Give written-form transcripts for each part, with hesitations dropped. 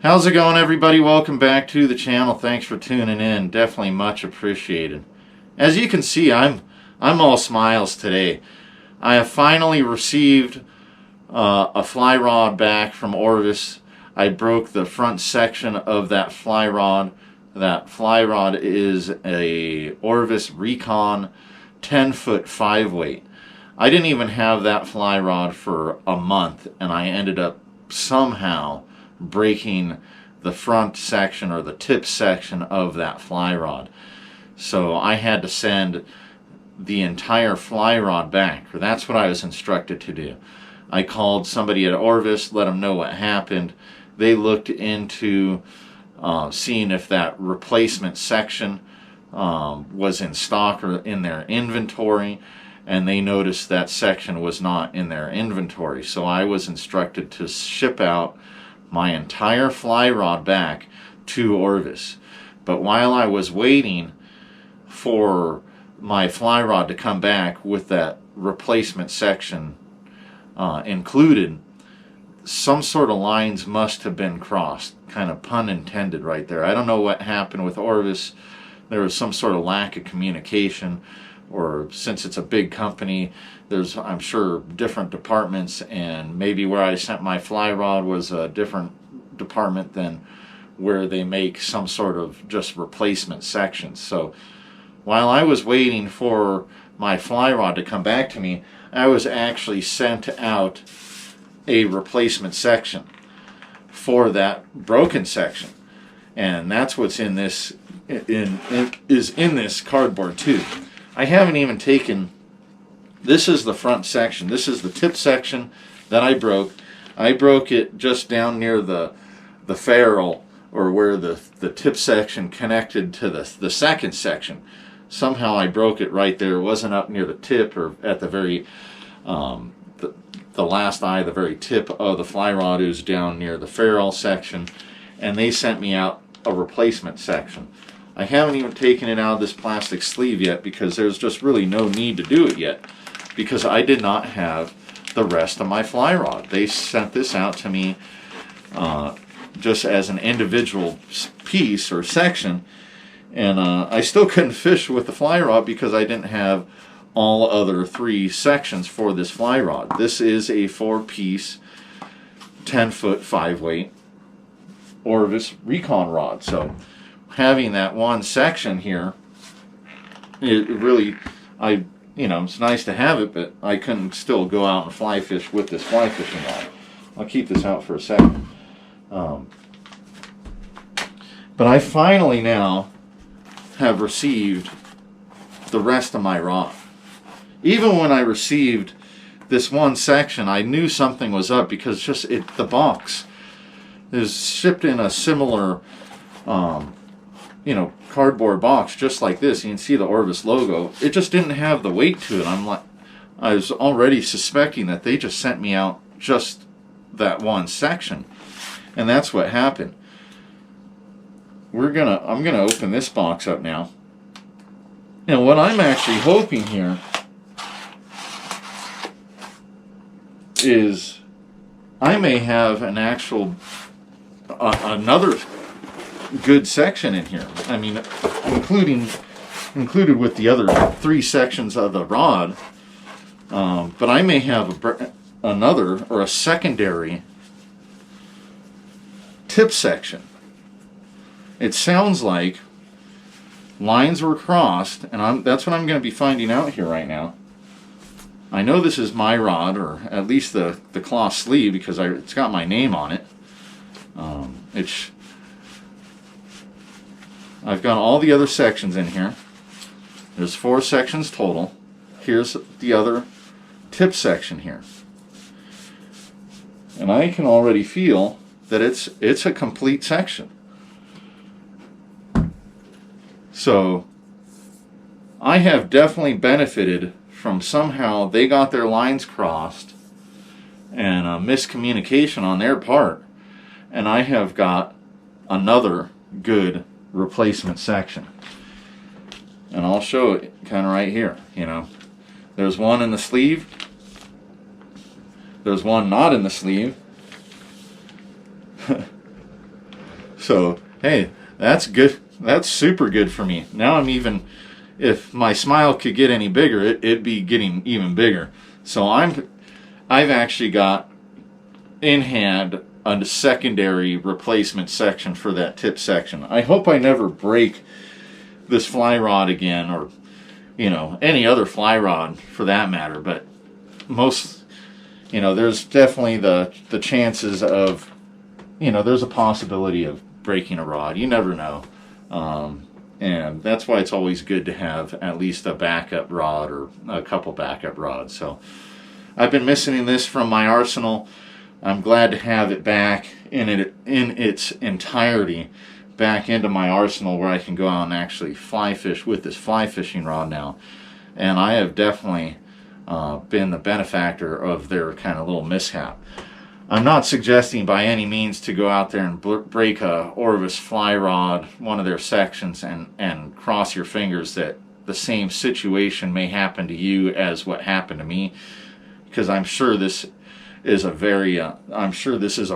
How's it going, everybody? Welcome back to the channel. Thanks for tuning in. Definitely much appreciated. As you can see, I'm all smiles today. I have finally received a fly rod back from Orvis. I broke the front section of that fly rod. That fly rod is a Orvis Recon 10-foot 5-weight. I didn't even have that fly rod for a month, and I ended up somehow breaking the front section or the tip section of that fly rod. So I had to send the entire fly rod back, or that's what I was instructed to do. I called somebody at Orvis, let them know what happened. They looked into seeing if that replacement section was in stock or in their inventory, and they noticed that section was not in their inventory. So I was instructed to ship out my entire fly rod back to Orvis. But while I was waiting for my fly rod to come back with that replacement section included, some sort of lines must have been crossed. Kind of pun intended right there. I don't know what happened with Orvis. There was some sort of lack of communication, or since it's a big company, there's, I'm sure, different departments, and maybe where I sent my fly rod was a different department than where they make some sort of just replacement sections. So while I was waiting for my fly rod to come back to me, I was actually sent out a replacement section for that broken section, and that's what's in this is in this cardboard too. I haven't even taken, this is the front section, this is the tip section that I broke. I broke it just down near the ferrule, or where the tip section connected to the second section. Somehow I broke it right there. It wasn't up near the tip or at the very the last eye, the very tip of the fly rod is down near the ferrule section, and they sent me out a replacement section. I haven't even taken it out of this plastic sleeve yet because there's just really no need to do it yet, because I did not have the rest of my fly rod. They sent this out to me just as an individual piece or section, and I still couldn't fish with the fly rod because I didn't have all other 3 sections for this fly rod. This is a 4-piece 10-foot 5-weight Orvis Recon rod. So having that one section here, it really, it's nice to have it, but I couldn't still go out and fly fish with this fly fishing rod. I'll keep this out for a second. But I finally now have received the rest of my rod. Even when I received this one section, I knew something was up, because just the box is shipped in a similar cardboard box just like this. You can see the Orvis logo. It just didn't have the weight to it. I was already suspecting that they just sent me out just that one section, and that's what happened. I'm gonna open this box up now, and what I'm actually hoping here is I may have an actual another good section in here. I mean, included with the other 3 sections of the rod, but I may have another or a secondary tip section. It sounds like lines were crossed, and that's what I'm going to be finding out here right now. I know this is my rod, or at least the cloth sleeve, because it's got my name on it. I've got all the other sections in here. There's 4 sections total. Here's the other tip section here, and I can already feel that it's a complete section. So I have definitely benefited from somehow they got their lines crossed and miscommunication on their part, and I have got another good replacement section. And I'll show it kind of right here. There's one in the sleeve, there's one not in the sleeve, So, hey, that's good. That's super good for me. Now I'm even, if my smile could get any bigger, it'd be getting even bigger. So I've actually got in hand a secondary replacement section for that tip section. I hope I never break this fly rod again, or any other fly rod for that matter, but there's definitely the chances of, there's a possibility of breaking a rod. You never know. And that's why it's always good to have at least a backup rod or a couple backup rods. So I've been missing this from my arsenal. I'm glad to have it back in its entirety back into my arsenal, where I can go out and actually fly fish with this fly fishing rod now. And I have definitely been the benefactor of their kind of little mishap. I'm not suggesting by any means to go out there and break a Orvis fly rod, one of their sections, and cross your fingers that the same situation may happen to you as what happened to me, because I'm sure this is a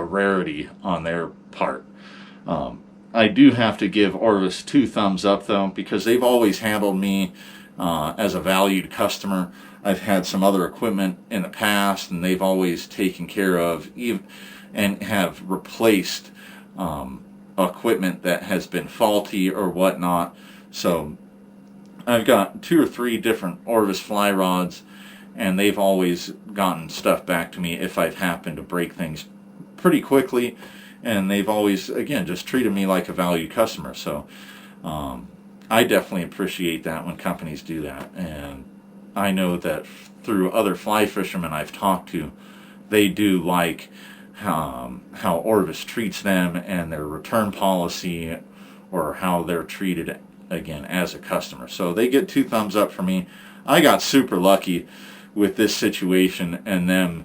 rarity on their part. I do have to give Orvis 2 thumbs up though, because they've always handled me as a valued customer. I've had some other equipment in the past, and they've always taken care of and have replaced equipment that has been faulty or whatnot. So I've got 2 or 3 different Orvis fly rods, and they've always gotten stuff back to me if I've happened to break things pretty quickly, and they've always, again, just treated me like a valued customer. So I definitely appreciate that when companies do that. And I know that through other fly fishermen I've talked to, they do like how Orvis treats them and their return policy, or how they're treated, again, as a customer. So they get 2 thumbs up for me. I got super lucky with this situation and them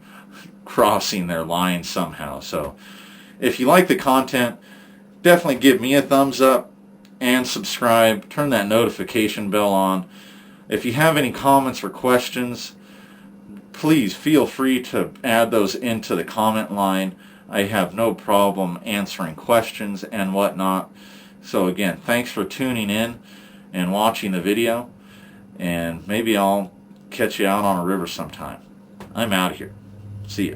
crossing their line somehow. So if you like the content, definitely give me a thumbs up and subscribe. Turn that notification bell on. If you have any comments or questions, please feel free to add those into the comment line. I have no problem answering questions and whatnot. So again, thanks for tuning in and watching the video, and maybe I'll catch you out on a river sometime. I'm out of here. See ya.